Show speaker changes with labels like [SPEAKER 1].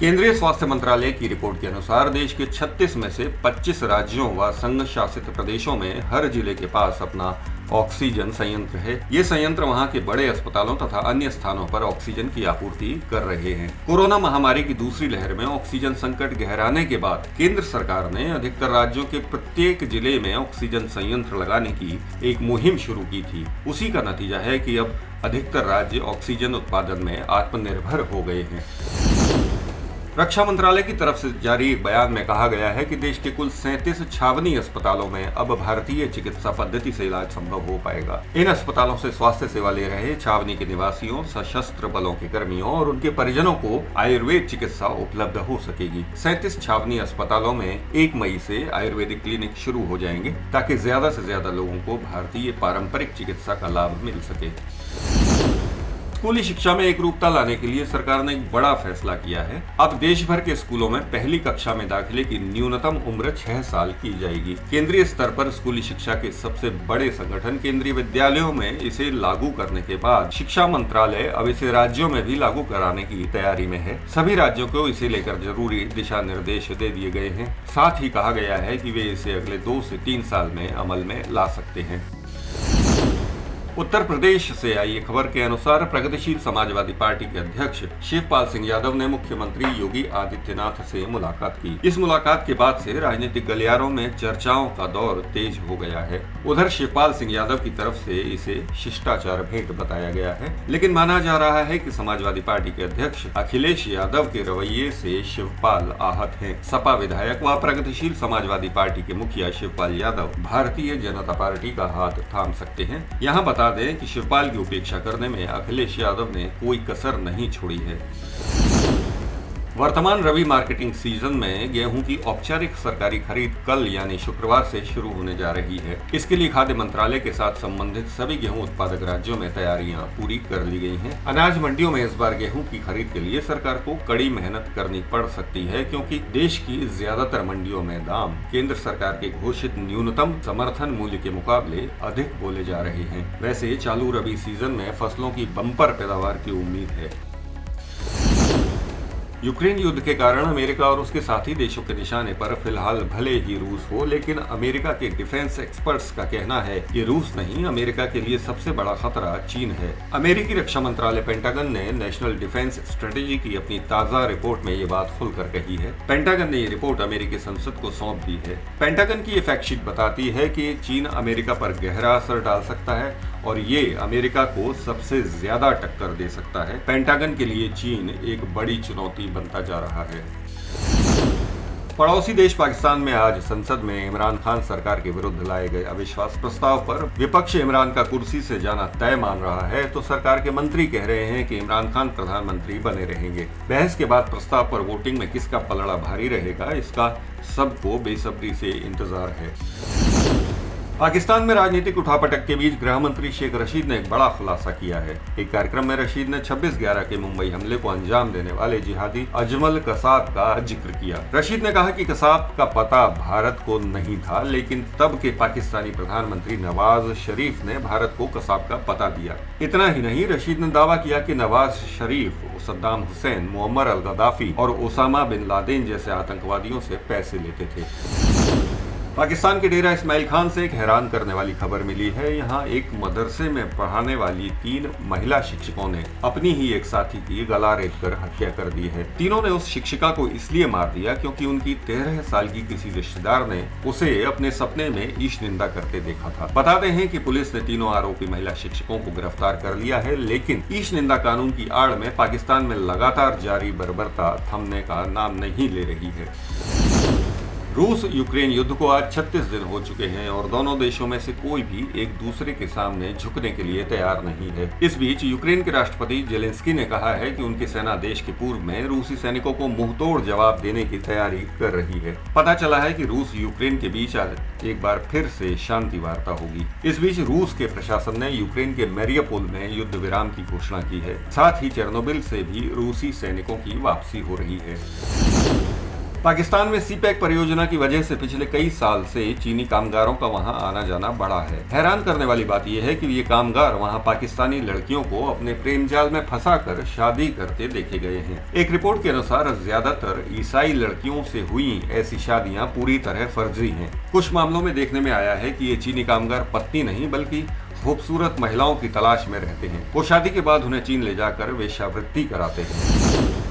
[SPEAKER 1] केंद्रीय स्वास्थ्य मंत्रालय की रिपोर्ट के अनुसार देश के 36 में से 25 राज्यों व संघ शासित प्रदेशों में हर जिले के पास अपना ऑक्सीजन संयंत्र है। ये संयंत्र वहां के बड़े अस्पतालों तथा अन्य स्थानों पर ऑक्सीजन की आपूर्ति कर रहे हैं। कोरोना महामारी की दूसरी लहर में ऑक्सीजन संकट गहराने के बाद केंद्र सरकार ने अधिकतर राज्यों के प्रत्येक जिले में ऑक्सीजन संयंत्र लगाने की एक मुहिम शुरू की थी। उसी का नतीजा है कि अब अधिकतर राज्य ऑक्सीजन उत्पादन में आत्मनिर्भर हो गए हैं। रक्षा मंत्रालय की तरफ से जारी एक बयान में कहा गया है कि देश के कुल 37 छावनी अस्पतालों में अब भारतीय चिकित्सा पद्धति से इलाज संभव हो पाएगा। इन अस्पतालों से स्वास्थ्य सेवा ले रहे छावनी के निवासियों, सशस्त्र बलों के कर्मियों और उनके परिजनों को आयुर्वेद चिकित्सा उपलब्ध हो सकेगी। 37 छावनी अस्पतालों में 1 मई से आयुर्वेदिक क्लिनिक शुरू हो जाएंगे ताकि ज्यादा से ज्यादा लोगों को भारतीय पारंपरिक चिकित्सा का लाभ मिल सके। स्कूली शिक्षा में एकरूपता लाने के लिए सरकार ने एक बड़ा फैसला किया है। अब देश भर के स्कूलों में पहली कक्षा में दाखिले की न्यूनतम उम्र 6 साल की जाएगी। केंद्रीय स्तर पर स्कूली शिक्षा के सबसे बड़े संगठन केंद्रीय विद्यालयों में इसे लागू करने के बाद शिक्षा मंत्रालय अब इसे राज्यों में भी लागू कराने की तैयारी में है। सभी राज्यों को इसे लेकर जरूरी दिशा निर्देश दे दिए गए हैं। साथ ही कहा गया है कि वे इसे अगले 2 से 3 साल में अमल में ला सकते हैं। उत्तर प्रदेश से आई खबर के अनुसार प्रगतिशील समाजवादी पार्टी के अध्यक्ष शिवपाल सिंह यादव ने मुख्यमंत्री योगी आदित्यनाथ से मुलाकात की। इस मुलाकात के बाद से राजनीतिक गलियारों में चर्चाओं का दौर तेज हो गया है। उधर शिवपाल सिंह यादव की तरफ से इसे शिष्टाचार भेंट बताया गया है, लेकिन माना जा रहा है कि समाजवादी पार्टी के अध्यक्ष अखिलेश यादव के रवैये से शिवपाल आहत हैं। सपा विधायक व प्रगतिशील समाजवादी पार्टी के मुखिया शिवपाल यादव भारतीय जनता पार्टी का हाथ थाम सकते हैं। यहाँ बता दें कि शिवपाल की उपेक्षा करने में अखिलेश यादव ने कोई कसर नहीं छोड़ी है। वर्तमान रबी मार्केटिंग सीजन में गेहूं की औपचारिक सरकारी खरीद कल यानी शुक्रवार से शुरू होने जा रही है। इसके लिए खाद्य मंत्रालय के साथ संबंधित सभी गेहूं उत्पादक राज्यों में तैयारियां पूरी कर ली गई हैं। अनाज मंडियों में इस बार गेहूं की खरीद के लिए सरकार को कड़ी मेहनत करनी पड़ सकती है, क्योंकि देश की ज्यादातर मंडियों में दाम केंद्र सरकार के घोषित न्यूनतम समर्थन मूल्य के मुकाबले अधिक बोले जा रहे हैं। वैसे चालू रबी सीजन में फसलों की बम्पर पैदावार की उम्मीद है। यूक्रेन युद्ध के कारण अमेरिका और उसके साथी देशों के निशाने पर फिलहाल भले ही रूस हो, लेकिन अमेरिका के डिफेंस एक्सपर्ट्स का कहना है कि रूस नहीं, अमेरिका के लिए सबसे बड़ा खतरा चीन है। अमेरिकी रक्षा मंत्रालय पेंटागन ने नेशनल डिफेंस स्ट्रेटेजी की अपनी ताजा रिपोर्ट में ये बात खुलकर कही है। पेंटागन ने ये रिपोर्ट अमेरिकी संसद को सौंप दी है। पेंटागन की ये फैक्टशीट बताती है कि चीन अमेरिका पर गहरा असर डाल सकता है और ये अमेरिका को सबसे ज्यादा टक्कर दे सकता है। पेंटागन के लिए चीन एक बड़ी चुनौती बनता जा रहा है। पड़ोसी देश पाकिस्तान में आज संसद में इमरान खान सरकार के विरुद्ध लाए गए अविश्वास प्रस्ताव पर विपक्ष इमरान का कुर्सी से जाना तय मान रहा है, तो सरकार के मंत्री कह रहे हैं कि इमरान खान प्रधानमंत्री बने रहेंगे। बहस के बाद प्रस्ताव पर वोटिंग में किसका पलड़ा भारी रहेगा, इसका सबको बेसब्री से इंतजार है। पाकिस्तान में राजनीतिक उठापटक के बीच गृह मंत्री शेख रशीद ने एक बड़ा खुलासा किया है। एक कार्यक्रम में रशीद ने 26/11 के मुंबई हमले को अंजाम देने वाले जिहादी अजमल कसाब का जिक्र किया। रशीद ने कहा कि कसाब का पता भारत को नहीं था, लेकिन तब के पाकिस्तानी प्रधानमंत्री नवाज शरीफ ने भारत को कसाब का पता दिया। इतना ही नहीं, रशीद ने दावा किया कि नवाज शरीफ सद्दाम हुसैन, मुअम्मर अल गद्दाफी और ओसामा बिन लादेन जैसे आतंकवादियों से पैसे लेते थे। पाकिस्तान के डेरा इस्माइल खान से एक हैरान करने वाली खबर मिली है। यहाँ एक मदरसे में पढ़ाने वाली 3 महिला शिक्षकों ने अपनी ही एक साथी की गला रेत कर हत्या कर दी है। तीनों ने उस शिक्षिका को इसलिए मार दिया क्योंकि उनकी 13 साल की किसी रिश्तेदार ने उसे अपने सपने में ईश निंदा करते देखा था। बताते हैं कि पुलिस ने तीनों आरोपी महिला शिक्षकों को गिरफ्तार कर लिया है, लेकिन ईश निंदा कानून की आड़ में पाकिस्तान में लगातार जारी बर्बरता थमने का नाम नहीं ले रही है। रूस यूक्रेन युद्ध को आज 36 दिन हो चुके हैं और दोनों देशों में से कोई भी एक दूसरे के सामने झुकने के लिए तैयार नहीं है। इस बीच यूक्रेन के राष्ट्रपति जेलेंस्की ने कहा है कि उनकी सेना देश के पूर्व में रूसी सैनिकों को मुंहतोड़ जवाब देने की तैयारी कर रही है। पता चला है कि रूस यूक्रेन के बीच आज एक बार फिर से शांति वार्ता होगी। इस बीच रूस के प्रशासन ने यूक्रेन के मेरियापोल में युद्ध विराम की घोषणा की है। साथ ही चेर्नोबिल से भी रूसी सैनिकों की वापसी हो रही है। पाकिस्तान में सीपैक परियोजना की वजह से पिछले कई साल से चीनी कामगारों का वहां आना जाना बढ़ा है। हैरान करने वाली बात यह है कि ये कामगार वहां पाकिस्तानी लड़कियों को अपने प्रेम जाल में फंसाकर शादी करते देखे गए हैं। एक रिपोर्ट के अनुसार ज्यादातर ईसाई लड़कियों से हुई ऐसी शादियां पूरी तरह फर्जी हैं। कुछ मामलों में देखने में आया है कि ये चीनी कामगार पत्नी नहीं बल्कि खूबसूरत महिलाओं की तलाश में रहते हैं। वो शादी के बाद उन्हें चीन ले जाकर वेश्यावृत्ति कराते हैं।